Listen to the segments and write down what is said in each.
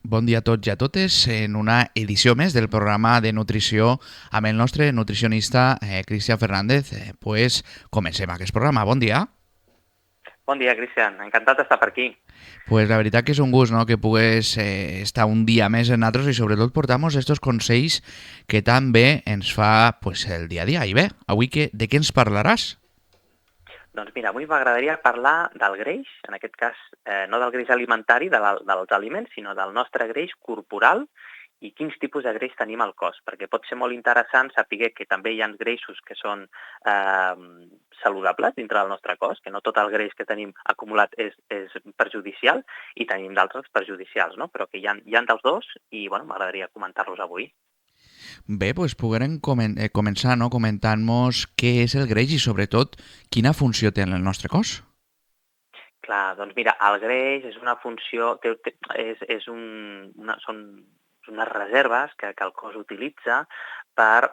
Bon dia a tots i a totes en una edició més del programa de nutrició amb el nostre nutricionista Cristian Fernández. Pues comencem aquest programa. Bon dia. Bon dia, Cristian. Encantat d'estar per aquí. Pues la veritat que és un gust, no?, que pugues estar un dia més en nosaltres i sobretot portamos estos consells que tan bé ens fa pues, el dia a dia. I bé, avui de què ens parlaràs? Doncs mira, avui m'agradaria parlar del greix, en aquest cas no del greix alimentari dels aliments, sinó del nostre greix corporal i quins tipus de greix tenim al cos, perquè pot ser molt interessant saber que també hi ha greixos que són saludables dintre del nostre cos, que no tot el greix que tenim acumulat és perjudicial i tenim d'altres perjudicials, no? Però que hi ha dels dos i bueno, m'agradaria comentar-los avui. Bé, pues poguérem començar, no?, comentant-nos què és el greix i sobretot quina funció té en el nostre cos. Clar, doncs mira, el greix és una funció, són unes reserves que el cos utilitza per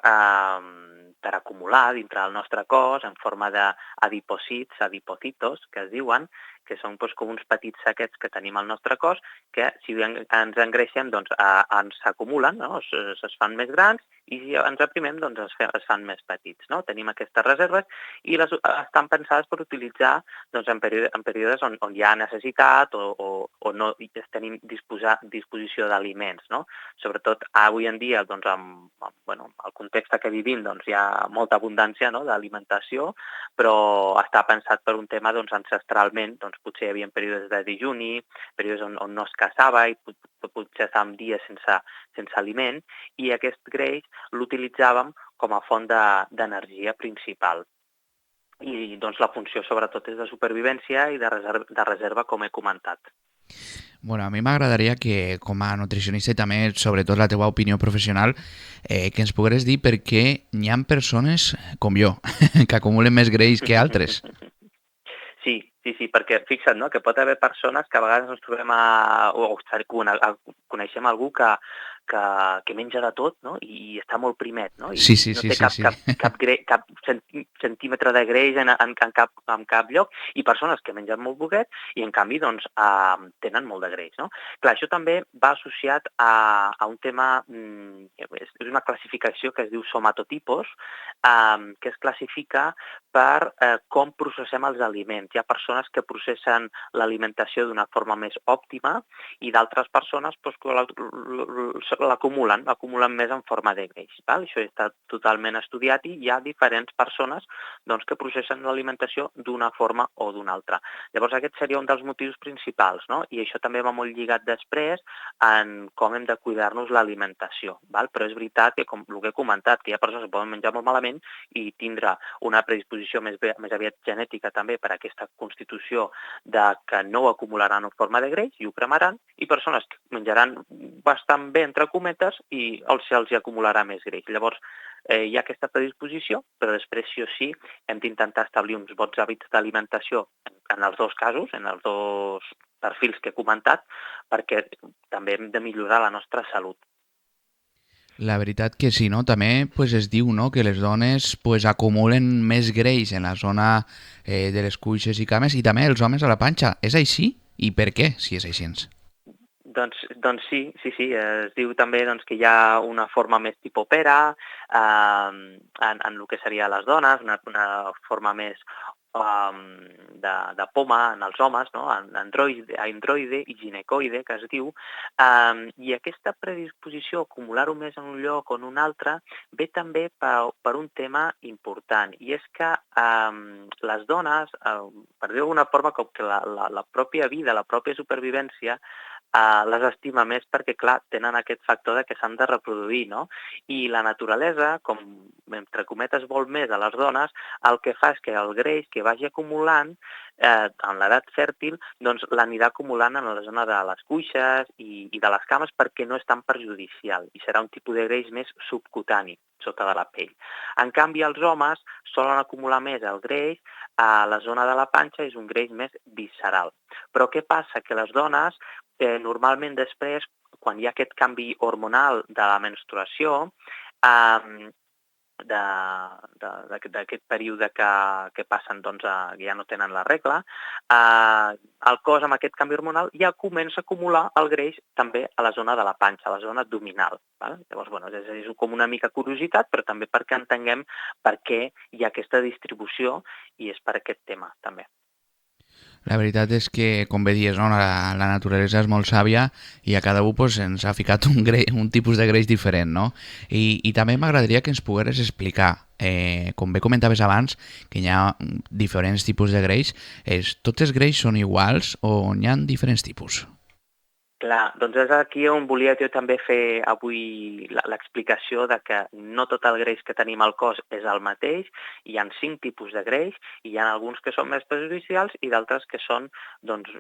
acumular dintre del nostre cos en forma d'adipòcits, adipocitos, que es diuen, que són doncs, com uns petits saquets que tenim al nostre cos que si ens engreixem doncs, ens s'acumulen, no? Es fan més grans i si ens aprimem doncs, es fan més petits. No? Tenim aquestes reserves i estan pensades per utilitzar doncs, en períodes on hi ha necessitat o no tenim disposició d'aliments. No? Sobretot avui en dia, doncs, amb el context que vivim, doncs, hi ha molta abundància, no?, d'alimentació, però està pensat per un tema doncs, ancestralment, doncs, potser hi havia períodes de dejuni, períodes on no es caçava i potser estàvem dies sense aliment, i aquest greix l'utilitzàvem com a font d'energia principal. I doncs la funció sobretot és de supervivència i de reserva, com he comentat. Bueno, a mi m'agradaria que, com a nutricionista i també, sobretot, la teva opinió professional, que ens pogueres dir per què hi ha persones com jo, que acumulen més greix que altres. Sí, perquè fixa't, no?, que pot haver persones que a vegades ens trobem coneixem algú que menja de tot, no?, i està molt primet, no?, Sí, i sí, no sí, té sí, sí. cap centímetre de greix en cap lloc, i persones que mengen molt poquet i en canvi doncs, tenen molt de greix. No? Clar, això també va associat a un tema, és una classificació que es diu somatotipos, que es classifica per com processem els aliments. Hi ha persones que processen l'alimentació d'una forma més òptima i d'altres persones doncs, que l'acumulen més en forma de greix. Val? Això està totalment estudiat i hi ha diferents persones doncs, que processen l'alimentació d'una forma o d'una altra. Llavors aquest seria un dels motius principals, no? I això també va molt lligat després en com hem de cuidar-nos l'alimentació. Val? Però és veritat que, com el que he comentat, que hi ha persones que poden menjar molt malament i tindre una predisposició més aviat genètica també per a aquesta constitució de que no ho acumularan en forma de greix i ho cremaran, i persones que menjaran bastant bé, entre cometes, i se'ls hi acumularà més greix. Llavors, hi ha aquesta predisposició, però després sí o sí hem d'intentar establir uns bons hàbits d'alimentació en els dos casos, en els dos perfils que he comentat, perquè també hem de millorar la nostra salut. La veritat que sí, no? També pues, es diu, no?, que les dones pues, acumulen més greix en la zona de les cuixes i cames i també els homes a la panxa. És així? I per què, si és així? Doncs sí. Es diu també doncs, que hi ha una forma més tipus pera en el que seria les dones, una forma més de poma en els homes, no? Androide i ginecoide, que es diu, i aquesta predisposició a acumular-ho més en un lloc o en un altre ve també per un tema important, i és que les dones, per dir d'alguna forma, com que la pròpia vida, la pròpia supervivència, les estima més perquè, clar, tenen aquest factor de que s'han de reproduir, no? I la naturalesa, com entre cometes vol més a les dones, el que fa és que el greix que vagi acumulant en l'edat fèrtil, doncs l'anirà acumulant en la zona de les cuixes i de les cames perquè no és tan perjudicial i serà un tipus de greix més subcutani sota de la pell. En canvi, els homes solen acumular més el greix a la zona de la panxa, és un greix més visceral. Però què passa? Que les dones normalment després, quan hi ha aquest canvi hormonal de la menstruació, d'aquest període que passen, doncs, que ja no tenen la regla, el cos amb aquest canvi hormonal ja comença a acumular el greix també a la zona de la panxa, a la zona abdominal. Val? Llavors, bueno, és com una mica curiositat, però també perquè entenguem per què hi ha aquesta distribució i és per aquest tema, també. La veritat és que, com bé dius, no? La naturalesa és molt sàvia i a cada un pues, ens ha ficat un tipus de greix diferent, no? I també m'agradaria que ens pogueres explicar, com bé comentaves abans, que hi ha diferents tipus de greix. Tots els greix són iguals o n'hi ha diferents tipus? Clar, doncs és aquí on volia jo també fer avui l'explicació de que no tot el greix que tenim al cos és el mateix, hi ha 5 tipus de greix, i hi ha alguns que són més perjudicials i d'altres que són, doncs,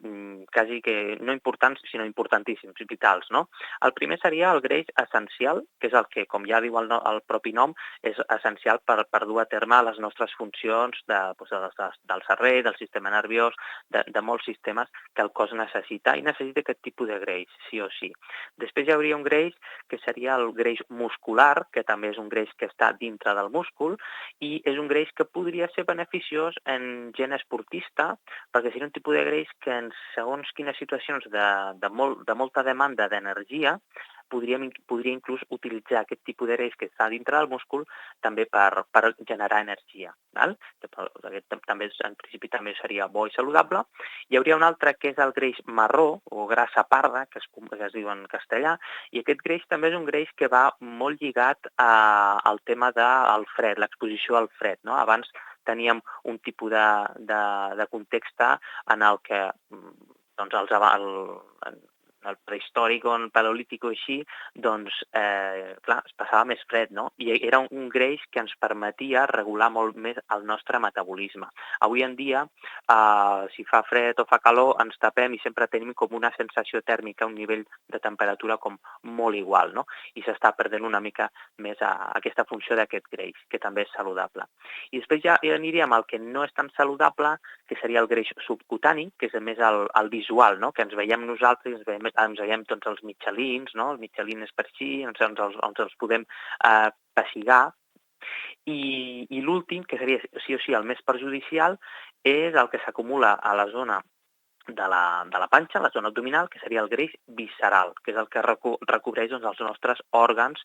quasi que no importants, sinó importantíssims, vitals, no? El primer seria el greix essencial, que és el que, com ja diu el propi nom, és essencial per dur a terme les nostres funcions del cervell, del sistema nerviós, de molts sistemes que el cos necessita, i necessita aquest tipus de greix, sí o sí. Després hi hauria un greix que seria el greix muscular, que també és un greix que està dintre del múscul, i és un greix que podria ser beneficiós en gent esportista, perquè seria un tipus de greix que en segons quines situacions de molta demanda d'energia podria inclús utilitzar aquest tipus de greix que està dintre del múscul també per generar energia. Val? Aquest també, en principi, també seria bo i saludable. Hi hauria un altre que és el greix marró o grassa parda, que es diu en castellà, i aquest greix també és un greix que va molt lligat al tema del fred, l'exposició al fred. No? Abans teníem un tipus de context en el que doncs, el prehistòric o el paleolític o així, doncs, clar, es passava més fred, no? I era un greix que ens permetia regular molt més el nostre metabolisme. Avui en dia, si fa fred o fa calor, ens tapem i sempre tenim com una sensació tèrmica, un nivell de temperatura com molt igual, no? I s'està perdent una mica més aquesta funció d'aquest greix, que també és saludable. I després ja aniríem al que no és tan saludable, que seria el greix subcutani, que és més el visual, no? Que ens veiem nosaltres, ens veiem tots els mitjalins, no? El mitjalin és per així, ens els podem pessigar. I l'últim, que seria sí o sí el més perjudicial, és el que s'acumula a la zona de la panxa, la zona abdominal, que seria el greix visceral, que és el que recobreix doncs, els nostres òrgans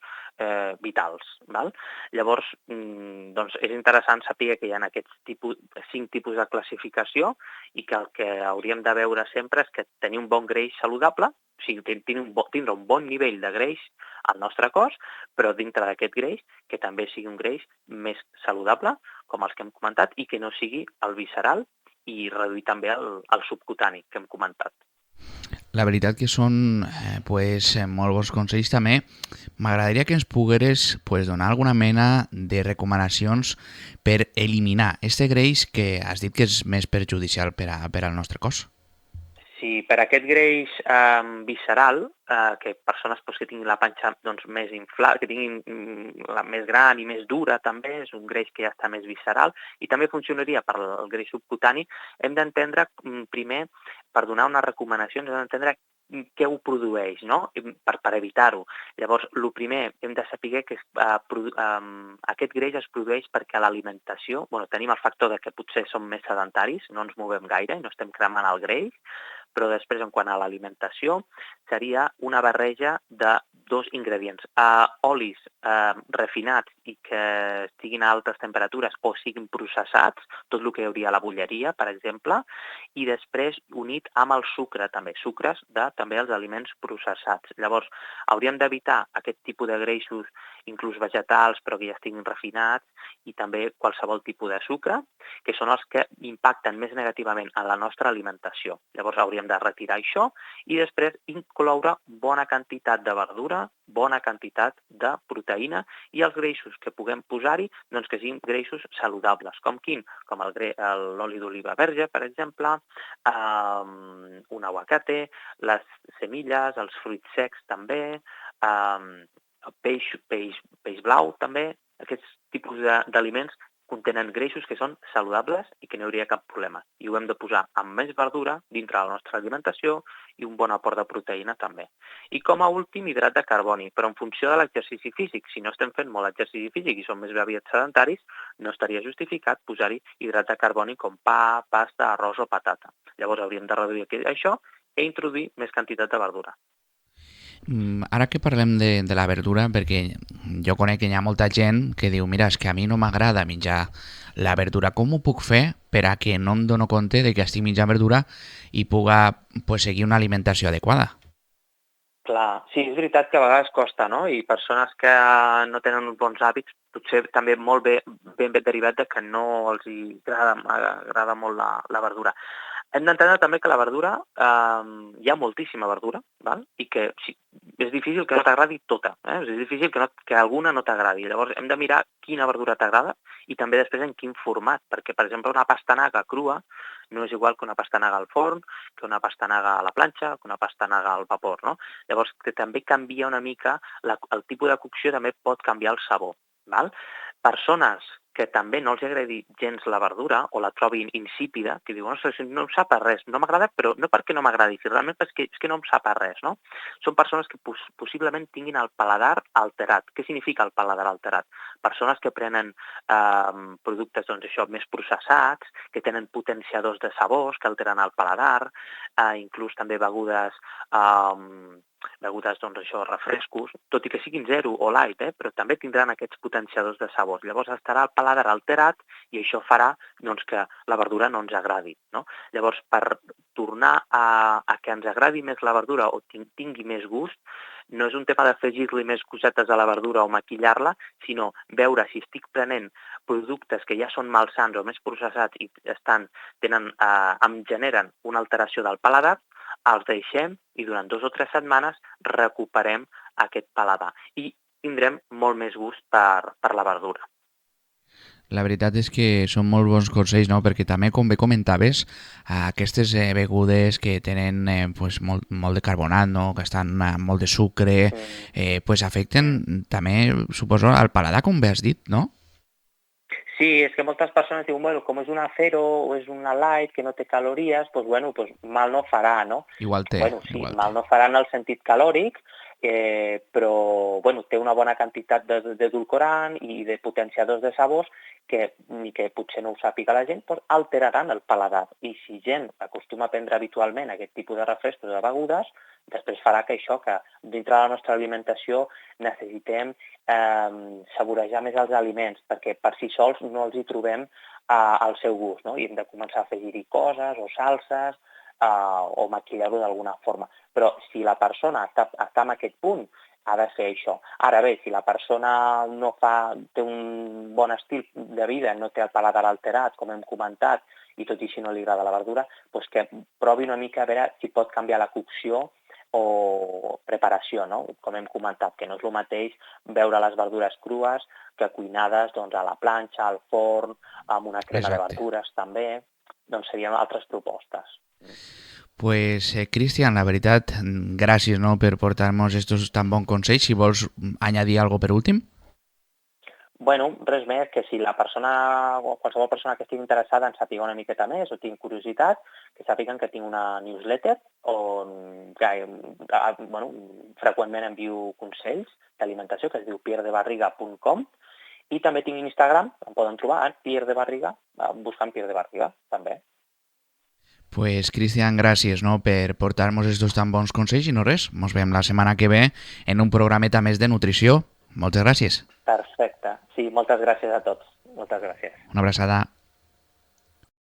vitals. Val? Llavors, doncs, és interessant saber que hi ha aquests 5 tipus de classificació i que el que hauríem de veure sempre és que tenir un bon greix saludable, o sigui, tindre un bon nivell de greix al nostre cos, però dintre d'aquest greix, que també sigui un greix més saludable, com els que hem comentat, i que no sigui el visceral, i reduir també el subcutani que hem comentat. La veritat que són molt bons consells també. M'agradaria que ens pogueres donar alguna mena de recomanacions per eliminar este greix que has dit que és més perjudicial per al nostre cos. Sí, per aquest greix visceral, que persones que tinguin la panxa més inflada, que tinguin la més gran i més dura també, és un greix que ja està més visceral, i també funcionaria per al greix subcutani, hem d'entendre primer, per donar unes recomanacions, hem d'entendre què ho produeix, no? Per evitar-ho. Llavors, el primer, hem de saber que aquest greix es produeix perquè l'alimentació, tenim el factor de que potser som més sedentaris, no ens movem gaire i no estem cremant el greix, però després, en quant a l'alimentació, seria una barreja de 2 ingredients. Olis refinats i que estiguin a altes temperatures o siguin processats, tot el que hi hauria a la bolleria, per exemple, i després unit amb el sucre també, sucres també els aliments processats. Llavors, hauríem d'evitar aquest tipus de greixos, inclús vegetals, però que ja estiguin refinats, i també qualsevol tipus de sucre, que són els que impacten més negativament en la nostra alimentació. Llavors hauríem de retirar això i després incloure bona quantitat de verdura, bona quantitat de proteïna i els greixos que puguem posar-hi que siguin greixos saludables. Com quin? Com l'oli d'oliva verge, per exemple, un aguacate, les semilles, els fruits secs també, peix blau també. Aquests tipus d'aliments contenen greixos que són saludables i que no hi hauria cap problema. I ho hem de posar amb més verdura dintre de la nostra alimentació i un bon aport de proteïna també. I com a últim, hidrat de carboni, però en funció de l'exercici físic. Si no estem fent molt exercici físic i som més aviat sedentaris, no estaria justificat posar-hi hidrat de carboni com pa, pasta, arròs o patata. Llavors hauríem de reduir això i introduir més quantitat de verdura. Ara que parlem de la verdura, perquè jo conec que hi ha molta gent que diu mira, és que a mi no m'agrada menjar la verdura, com ho puc fer per a que no em dono compte de que estic menjant verdura i puga seguir una alimentació adequada? Clar, sí, és veritat que a vegades costa, no? I persones que no tenen uns bons hàbits, potser també molt ben derivat de que no els agrada molt la verdura. Hem d'entendre també que la verdura, hi ha moltíssima verdura, val? I que és difícil que no t'agradi tota, és difícil que alguna no t'agradi. Llavors hem de mirar quina verdura t'agrada i també després en quin format, perquè, per exemple, una pastanaga crua no és igual que una pastanaga al forn, que una pastanaga a la planxa, que una pastanaga al vapor, no? Llavors, que també canvia una mica, el tipus de cocció també pot canviar el sabor, val? Persones que també no els agradi gens la verdura o la trobin insípida, que diuen, ostres, no em sap a res, no m'agrada, però no perquè no m'agradi, sinó realment és que no em sap a res, no? Són persones que possiblement tinguin el paladar alterat. Què significa el paladar alterat? Persones que prenen productes, doncs això, més processats, que tenen potenciadors de sabors, que alteren el paladar, inclús també begudes, doncs això, refrescos, tot i que siguin zero o light, però també tindran aquests potenciadors de sabors. Llavors estarà el paladar alterat i això farà doncs, que la verdura no ens agradi, no? Llavors, per tornar a que ens agradi més la verdura o tingui més gust, no és un tema d'afegir-li més cosetes a la verdura o maquillar-la, sinó veure si estic prenent productes que ja són malsans o més processats i em generen una alteració del paladar, els deixem i durant 2 o 3 setmanes recuperem aquest paladar i tindrem molt més gust per la verdura. La veritat és que són molt bons consells, no? Perquè també, com bé comentaves, aquestes begudes que tenen molt de carbonat, no? Que estan molt de sucre, afecten també, suposo, al paladar, com bé has dit, no? Sí, és que moltes persones diuen, bueno, com és una zero o és una light que no té calories, doncs mal no farà, no? Igual té. Bueno, sí, mal no farà en el sentit calòric, però té una bona quantitat d'edulcorant i de potenciadors de sabors que, ni que potser no ho sàpiga la gent, doncs alteraran el paladar. I si gent acostuma a prendre habitualment aquest tipus de refrescos o de begudes, després farà que dintre de la nostra alimentació necessitem saborejar més els aliments, perquè per si sols no els hi trobem al seu gust, no? I hem de començar a afegir-hi coses o salses o maquillar-ho d'alguna forma. Però si la persona està en aquest punt, ha de fer això. Ara bé, si la persona té un bon estil de vida, no té el paladar alterat, com hem comentat, i tot i si no li agrada la verdura, doncs que provi una mica a veure si pot canviar la cocció o preparació, no? Com hem comentat, que no és el mateix veure les verdures crues que cuinades doncs, a la planxa, al forn, amb una crema de verdures també, doncs serien altres propostes. Pues, Cristian, la veritat, gràcies, no, per portar-nos estos tan bons consells. Si vols añadir algo per últim? Bueno, res més, que si la persona o qualsevol persona que estigui interessada en saber una miqueta més o tingui curiositat, que sàpiguen que tinc una newsletter on freqüentment envio consells d'alimentació que es diu pierredebarriga.com i també tinc Instagram, em poden trobar a Pierre de Barriga, buscant Pierre de Barriga, també. Pues, Cristian, gràcies, no, per portar-nos estos tan bons consells i no res, ens veiem la setmana que ve en un programeta més de nutrició. Moltes gràcies. Perfecte. Sí, moltes gràcies a tots. Moltes gràcies. Una abraçada.